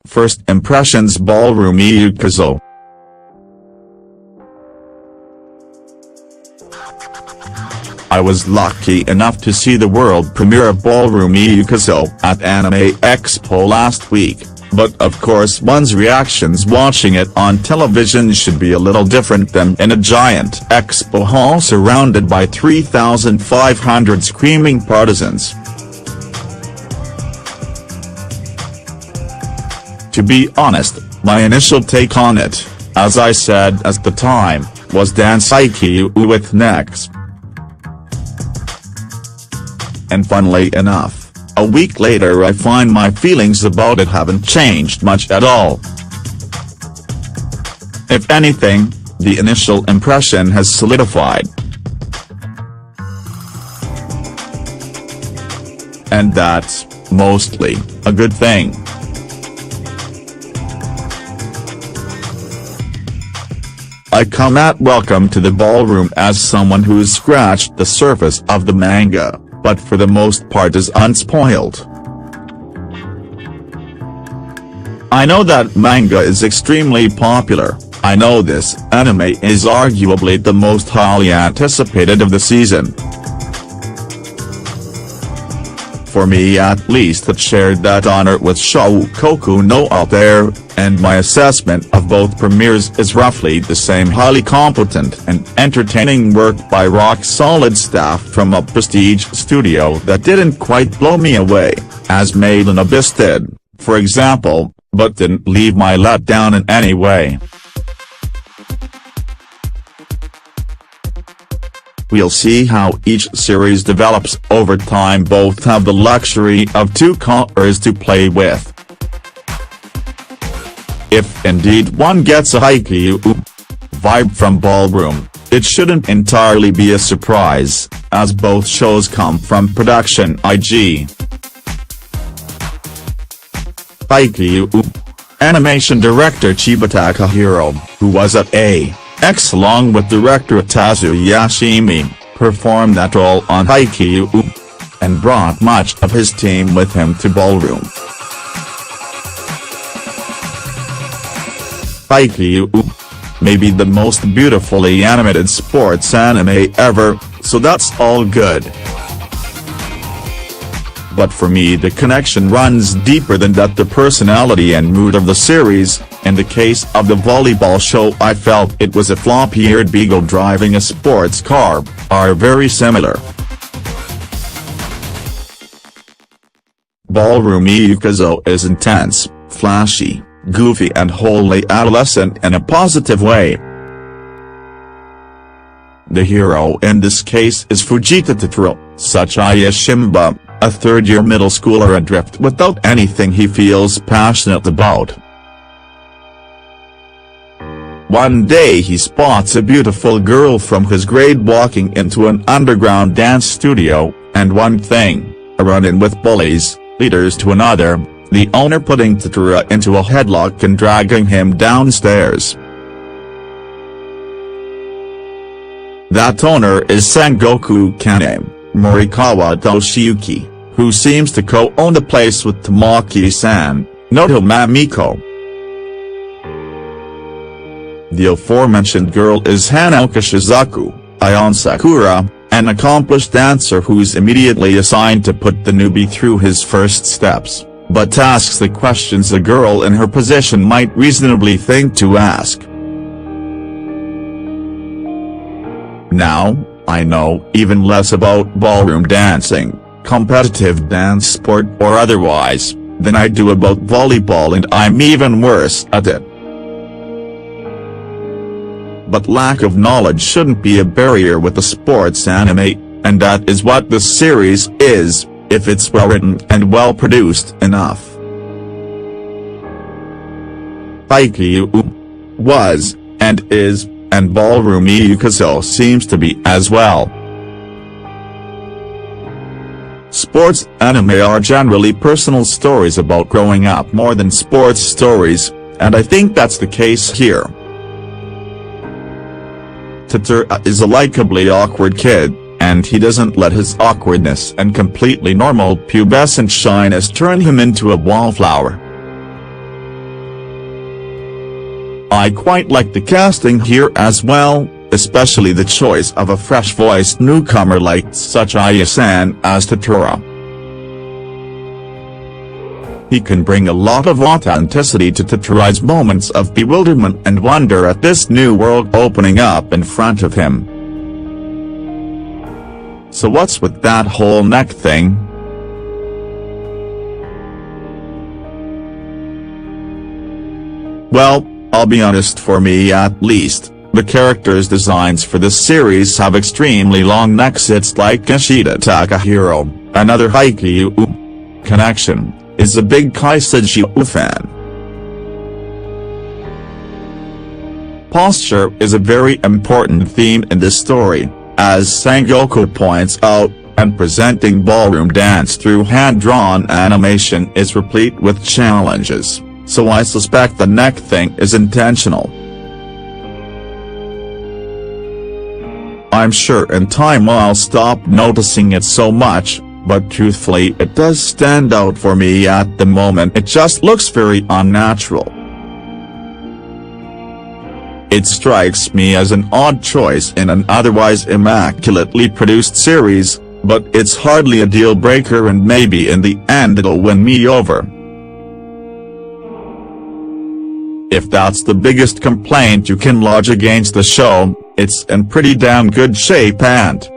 First impressions. Ballroom. Youkoso. I was lucky enough to see the world premiere of Ballroom Youkoso at Anime Expo last week, but of course one's reactions watching it on television should be a little different than in a giant expo hall surrounded by 3,500 screaming partisans. To be honest, my initial take on it, as I said at the time, was dance IQ with necks. And funnily enough, a week later I find my feelings about it haven't changed much at all. If anything, the initial impression has solidified. And that's, mostly, a good thing. I come at Welcome to the Ballroom as someone who's scratched the surface of the manga, but for the most part is unspoiled. I know that manga is extremely popular. I know this anime is arguably the most highly anticipated of the season. For me at least, it shared that honor with Youkoso no Altair, and my assessment of both premieres is roughly the same: highly competent and entertaining work by rock-solid staff from a prestige studio that didn't quite blow me away, as Made in Abyss did, for example, but didn't leave my let down in any way. We'll see how each series develops over time. Both have the luxury of two colors to play with. If indeed one gets a haiku vibe from Ballroom, it shouldn't entirely be a surprise, as both shows come from production IG. Haiku. Animation director Chiba Takahiro, who was at AX along with director Tazu Yashimi, performed that role on Haiku, and brought much of his team with him to Ballroom. Haiku. Maybe the most beautifully animated sports anime ever, so that's all good. But for me the connection runs deeper than that. The personality and mood of the series, in the case of the volleyball show I felt it was a floppy-eared beagle driving a sports car, are very similar. Ballroom Youkoso is intense, flashy, goofy and wholly adolescent in a positive way. The hero in this case is Fujita Totoro, Sachaya Shimba, a third-year middle schooler adrift without anything he feels passionate about. One day he spots a beautiful girl from his grade walking into an underground dance studio, and one thing, a run-in with bullies, leaders to another, the owner putting Totoro into a headlock and dragging him downstairs. That owner is Sengoku Kane, Morikawa Toshiyuki, who seems to co-own the place with Tamaki-san, Noto Mamiko. The aforementioned girl is Hanaoka Shizuku, Ayon Sakura, an accomplished dancer who's immediately assigned to put the newbie through his first steps, but asks the questions a girl in her position might reasonably think to ask. Now, I know even less about ballroom dancing, competitive dance sport or otherwise, than I do about volleyball, and I'm even worse at it. But lack of knowledge shouldn't be a barrier with a sports anime, and that is what this series is, if it's well written and well produced enough. Haiku was, and is, and Ballroom Youkoso seems to be as well. Sports anime are generally personal stories about growing up more than sports stories, and I think that's the case here. Totoro is a likably awkward kid, and he doesn't let his awkwardness and completely normal pubescent shyness turn him into a wallflower. I quite like the casting here as well, especially the choice of a fresh-voiced newcomer like Tsuchiya-san as Totoro. He can bring a lot of authenticity to Totoro's moments of bewilderment and wonder at this new world opening up in front of him. So what's with that whole neck thing? Well, I'll be honest, for me at least, the characters' designs for this series have extremely long necks. It's like Kishida Takahiro, another Haikyuu connection, is a big Kaisejou fan. Posture is a very important theme in this story, as Sangoku points out, and presenting ballroom dance through hand-drawn animation is replete with challenges, so I suspect the neck thing is intentional. I'm sure in time I'll stop noticing it so much, but truthfully it does stand out for me at the moment. It just looks very unnatural. It strikes me as an odd choice in an otherwise immaculately produced series, but it's hardly a deal-breaker, and maybe in the end it'll win me over. If that's the biggest complaint you can lodge against the show, it's in pretty damn good shape, and